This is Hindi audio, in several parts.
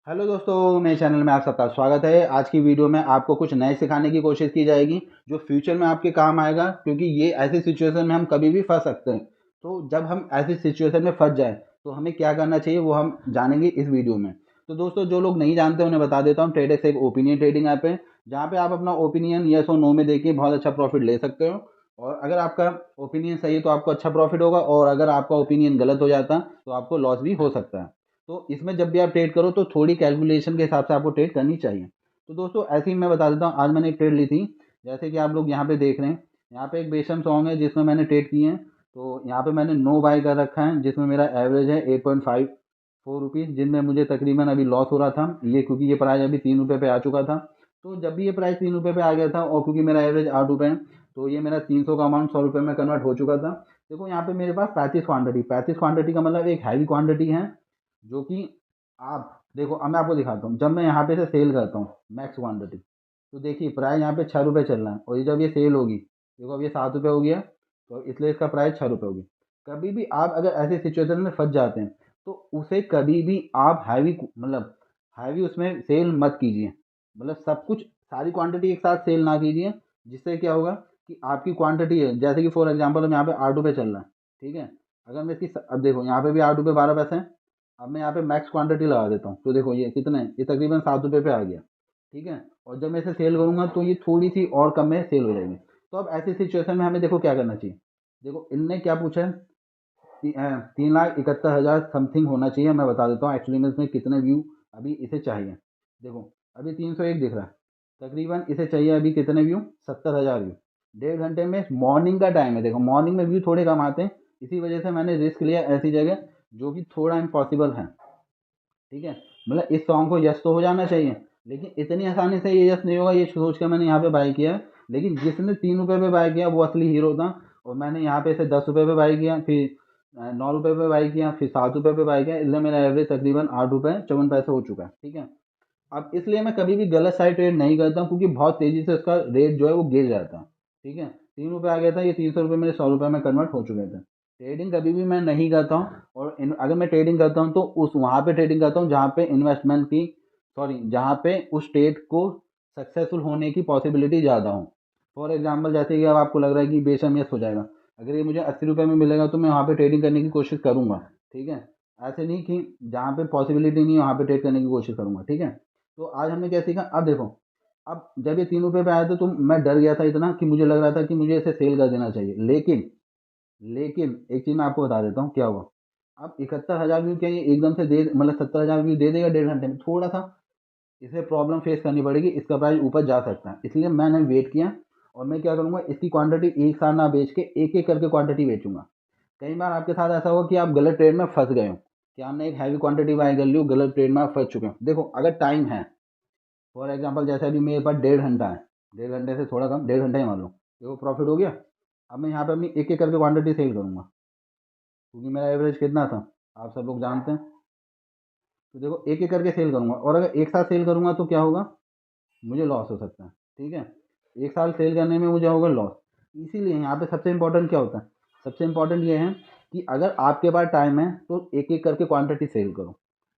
हेलो दोस्तों, मेरे चैनल में आप सबका स्वागत है। आज की वीडियो में आपको कुछ नए सिखाने की कोशिश की जाएगी जो फ्यूचर में आपके काम आएगा, क्योंकि ये ऐसी सिचुएशन में हम कभी भी फंस सकते हैं। तो जब हम ऐसी सिचुएशन में फंस जाए तो हमें क्या करना चाहिए वो हम जानेंगे इस वीडियो में। तो दोस्तों, जो लोग नहीं जानते उन्हें बता देता हूँ, ट्रेडेक्स एक ओपिनियन ट्रेडिंग ऐप है जहाँ पे आप अपना ओपिनियन यस और नो में देके बहुत अच्छा प्रॉफिट ले सकते हो। और अगर आपका ओपिनियन सही है तो आपको अच्छा प्रॉफिट होगा, और अगर आपका ओपिनियन गलत हो जाता तो आपको लॉस भी हो सकता है। तो इसमें जब भी आप ट्रेड करो तो थोड़ी कैलकुलेशन के हिसाब से आपको ट्रेड करनी चाहिए। तो दोस्तों, ऐसे ही मैं बता देता हूँ, आज मैंने एक ट्रेड ली थी। जैसे कि आप लोग यहाँ पे देख रहे हैं, यहाँ पे एक बेशम सॉन्ग है जिसमें मैंने ट्रेड किए हैं। तो यहाँ पे मैंने नो बाय कर रखा है, जिसमें मेरा एवरेज है 8.54 रुपीज़, जिनमें मुझे तकरीबन अभी लॉस हो रहा था ये, क्योंकि ये प्राइस अभी 3 रुपये पे आ चुका था। तो जब भी ये प्राइस 3 रुपये पे आ गया था, और क्योंकि मेरा एवरेज 8 रुपये है, तो ये मेरा 300 का अमाउंट 100 रुपये में कन्वर्ट हो चुका था। देखो यहाँ पे मेरे पास 35 क्वांटिटी का मतलब एक हैवी क्वांटिटी है, जो कि आप देखो। अब मैं आपको दिखाता हूँ, जब मैं यहाँ पे से सेल करता हूँ मैक्स क्वांटिटी, तो देखिए प्राइस यहाँ पे 6 रुपये चल रहा है, और ये जब ये सेल होगी, देखो अब ये 7 रुपये हो गया, तो इसलिए इसका प्राइस 6 रुपये होगी। कभी भी आप अगर ऐसे सिचुएशन में फंस जाते हैं तो उसे कभी भी आप हैवी उसमें सेल मत कीजिए। मतलब सब कुछ, सारी क्वांटिटी एक साथ सेल ना कीजिए। जिससे क्या होगा कि आपकी क्वांटिटी है, जैसे कि फॉर एग्जांपल हम यहाँ पे 8 रुपये चल रहा है, ठीक है। अगर मैं इसकी अब देखो यहाँ पे भी 8 रुपये 12 पैसे हैं। अब मैं यहाँ पे मैक्स क्वांटिटी लगा देता हूँ, तो देखो ये कितना है, ये तकरीबन 7 रुपये पे आ गया, ठीक है। और जब मैं इसे सेल करूँगा तो ये थोड़ी सी और कम में सेल हो जाएगी। तो अब ऐसी सिचुएशन में हमें देखो क्या करना चाहिए। देखो इनने क्या पूछा है, 3,71,000 समथिंग होना चाहिए। मैं बता देता हूँ एक्चुअली में इसमें कितने व्यू अभी इसे चाहिए। देखो अभी 301 दिख रहा है, तकरीबन इसे चाहिए अभी कितने व्यू, 70,000 व्यू। 1.5 घंटे में मॉर्निंग का टाइम है, देखो मॉर्निंग में व्यू थोड़े कम आते हैं। इसी वजह से मैंने रिस्क लिया ऐसी जगह जो कि थोड़ा इम्पॉसिबल है, ठीक है। मतलब इस सॉन्ग को यस तो हो जाना चाहिए, लेकिन इतनी आसानी से ये यस नहीं होगा, ये सोच कर मैंने यहाँ पे बाई किया है। लेकिन जिसने 3 रुपये पे बाई किया वो असली हीरो था। और मैंने यहाँ पे इसे 10 रुपये पे बाई किया, फिर 9 रुपये पे बाई किया, फिर 7 रुपये पे बाई किया, इसलिए मेरा एवरेज तकरीबन 8 रुपये 54 पैसे हो चुका है, ठीक है। अब इसलिए मैं कभी भी गलत साइड ट्रेड नहीं करता हूँ, क्योंकि बहुत तेज़ी से उसका रेट जो है वो गिर जाता है, ठीक है। 3 रुपये आ गया था, ये 300 रुपये मेरे 100 रुपये में कन्वर्ट हो चुके थे। ट्रेडिंग कभी भी मैं नहीं करता हूँ, और अगर मैं ट्रेडिंग करता हूँ तो उस वहाँ पे ट्रेडिंग करता हूँ जहाँ पे इन्वेस्टमेंट की, सॉरी, जहाँ पे उस ट्रेड को सक्सेसफुल होने की पॉसिबिलिटी ज़्यादा हो। फॉर एग्जांपल जैसे कि अब आपको लग रहा है कि बेशक हो जाएगा, अगर ये मुझे 80 रुपये में मिलेगा तो मैं वहाँ पे ट्रेडिंग करने की कोशिश करूँगा, ठीक है। ऐसे नहीं कि जहाँ पे पॉसिबिलिटी नहीं है वहाँ पे ट्रेड करने की कोशिश करूँगा, ठीक है। तो आज हमने क्या सीखा, अब देखो, अब जब ये 3 रुपये पे आया था तो मैं डर गया था इतना कि मुझे लग रहा था कि मुझे इसे सेल कर देना चाहिए। लेकिन एक चीज़ मैं आपको बता देता हूँ क्या हुआ। अब 71,000 व्यू क्या ये एकदम से दे, मतलब 70,000 व्यू दे देगा 1.5 घंटे में? थोड़ा सा इसे प्रॉब्लम फेस करनी पड़ेगी, इसका प्राइस ऊपर जा सकता है, इसलिए मैंने वेट किया। और मैं क्या करूँगा, इसकी क्वांटिटी एक साथ ना बेच के एक एक करके क्वांटिटी बेचूंगा। कई बार आपके साथ ऐसा होगा कि आप गलत ट्रेड में फंस गए हो, कि आपने एक हैवी क्वांटिटी बाय कर ली हो, गलत ट्रेड में आप फंस चुके हो। देखो अगर टाइम है, फॉर एग्जांपल जैसे अभी मेरे पास 1.5 घंटा है, 1.5 घंटे से थोड़ा कम, 1.5 घंटा ही मान लो, देखो प्रॉफिट हो गया। अब मैं यहाँ पे अपनी एक एक करके क्वांटिटी सेल करूँगा, क्योंकि मेरा एवरेज कितना था आप सब लोग जानते हैं। तो देखो एक एक करके सेल करूँगा, और अगर एक साथ सेल करूँगा तो क्या होगा, मुझे लॉस हो सकता है, ठीक है। एक साल सेल करने में मुझे होगा लॉस। इसीलिए यहाँ पे सबसे इम्पोर्टेंट क्या होता है, सबसे इम्पोर्टेंट ये है कि अगर आपके पास टाइम है तो एक एक करके क्वांटिटी सेल करो,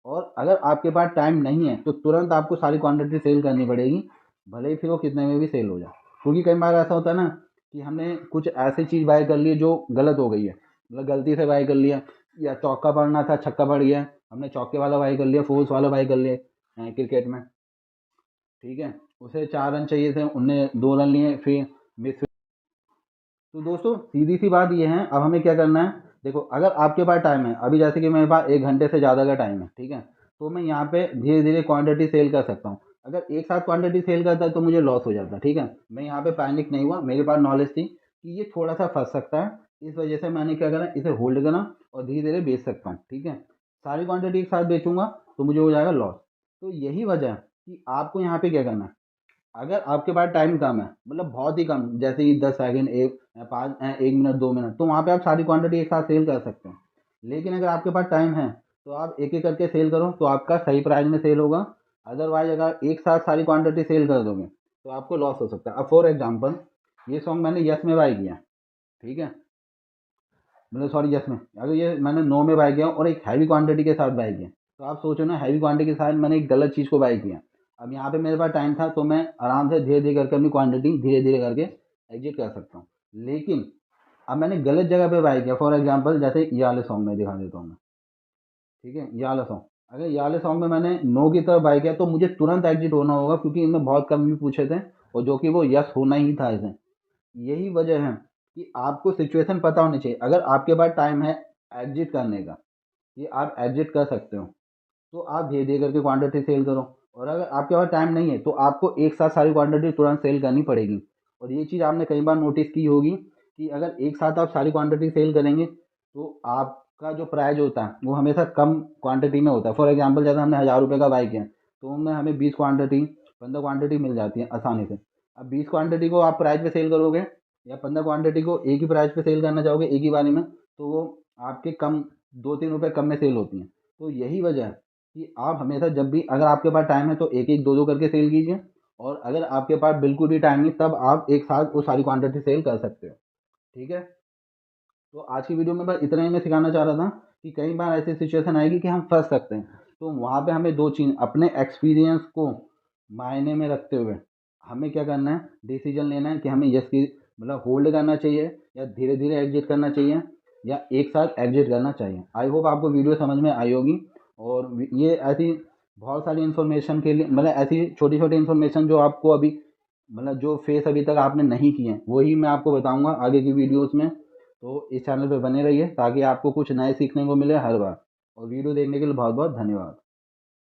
और अगर आपके पास टाइम नहीं है तो तुरंत आपको सारी क्वांटिटी सेल करनी पड़ेगी, भले ही फिर वो कितने में भी सेल हो जाए। क्योंकि कई बार ऐसा होता है ना कि हमने कुछ ऐसी चीज़ बाय कर ली है जो गलत हो गई है, मतलब गलती से बाय कर लिया, या चौका पड़ना था छक्का पड़ गया, हमने चौके वाला बाय कर लिया, फोर्स वाला बाय कर लिया क्रिकेट में, ठीक है। उसे 4 रन चाहिए थे, उनने 2 रन लिए, फिर मिस। तो दोस्तों सीधी सी बात ये है, अब हमें क्या करना है। देखो अगर आपके पास टाइम है, अभी जैसे कि मेरे पास 1 घंटे से ज़्यादा का टाइम है, ठीक है, तो मैं यहाँ पे धीरे धीरे क्वांटिटी सेल कर सकता हूँ। अगर एक साथ क्वांटिटी सेल करता है तो मुझे लॉस हो जाता है, ठीक है। मैं यहाँ पे पैनिक नहीं हुआ, मेरे पास नॉलेज थी कि ये थोड़ा सा फंस सकता है, इस वजह से मैंने क्या करा, इसे होल्ड करा और धीरे धीरे बेच सकता हूँ, ठीक है। सारी क्वांटिटी एक साथ बेचूंगा तो मुझे हो जाएगा लॉस। तो यही वजह है कि आपको यहाँ पे क्या करना है। अगर आपके पास टाइम कम है, मतलब बहुत ही कम, जैसे कि 10 सेकंड, एक पाँच, 1 मिनट, 2 मिनट, तो वहाँ पे आप सारी क्वांटिटी एक साथ सेल कर सकते हैं। लेकिन अगर आपके पास टाइम है तो आप एक एक करके सेल करो, तो आपका सही प्राइस में सेल होगा। अदरवाइज अगर एक साथ सारी क्वांटिटी सेल कर दोगे तो आपको लॉस हो सकता है। अब फॉर एग्जाम्पल ये सॉन्ग मैंने यस में बाई किया, ठीक है, मतलब सॉरी यस में, अगर ये मैंने नो में बाई किया और एक हैवी क्वांटिटी के साथ बाई किया, तो आप सोचो ना, हैवी क्वांटिटी के साथ मैंने एक गलत चीज़ को बाय किया। अब यहाँ पे मेरे पास टाइम था तो मैं आराम से धीरे धीरे करके अपनी क्वांटिटी धीरे धीरे करके एग्जिट कर सकता हूँ। लेकिन अब मैंने गलत जगह पे बाय किया। फॉर एग्जांपल जैसे ये वाले सॉन्ग में दिखा देता हूँ मैं, ठीक है, ये वाला सॉन्ग, अगर ये वाले सॉन्ग में मैंने नो की तरफ बाय किया तो मुझे तुरंत एग्जिट होना होगा, क्योंकि इनमें बहुत कम व्यू पूछे थे और जो कि वो यस होना ही था इसे। यही वजह है कि आपको सिचुएशन पता होनी चाहिए। अगर आपके पास टाइम है एग्जिट करने का, ये आप एग्जिट कर सकते हो, तो आप धीरे धीरे करके क्वांटिटी सेल करो। और अगर आपके पास टाइम नहीं है तो आपको एक साथ सारी क्वांटिटी तुरंत सेल करनी पड़ेगी। और ये चीज़ आपने कई बार नोटिस की होगी कि अगर एक साथ आप सारी क्वांटिटी सेल करेंगे तो आपका जो प्राइस होता है वो हमेशा कम क्वांटिटी में होता है। फॉर एग्जांपल जैसे हमने 1000 रुपये का बाई किया तो उनमें हमें 20 क्वांटिटी 15 क्वांटिटी मिल जाती है आसानी से। अब 20 क्वांटिटी को आप प्राइस पे सेल करोगे या 15 क्वांटिटी को एक ही प्राइस पे सेल करना चाहोगे एक ही बारी में, तो वो आपके कम 2-3 रुपये कम में सेल होती हैं। तो यही वजह है कि आप हमेशा जब भी अगर आपके पास टाइम है तो एक एक दो दो करके सेल कीजिए, और अगर आपके पास बिल्कुल भी टाइम नहीं तब आप एक साथ वो सारी क्वांटिटी सेल कर सकते हो। ठीक है, तो आज की वीडियो में बस इतना ही मैं सिखाना चाह रहा था कि कई बार ऐसी सिचुएशन आएगी कि हम फंस सकते हैं, तो वहाँ पे हमें दो चीज़ अपने एक्सपीरियंस को मायने में रखते हुए हमें क्या करना है, डिसीजन लेना है कि हमें यस की मतलब होल्ड करना चाहिए या धीरे धीरे एग्जिट करना चाहिए या एक साथ एग्जिट करना चाहिए। आई होप आपको वीडियो समझ में आई होगी। और ये ऐसी बहुत सारी इन्फॉर्मेशन के लिए मतलब ऐसी छोटी छोटी इन्फॉर्मेशन जो आपको अभी मतलब जो फेस अभी तक आपने नहीं किए हैं वही मैं आपको बताऊंगा आगे की वीडियोस में। तो इस चैनल पे बने रहिए ताकि आपको कुछ नए सीखने को मिले हर बार। और वीडियो देखने के लिए बहुत बहुत धन्यवाद।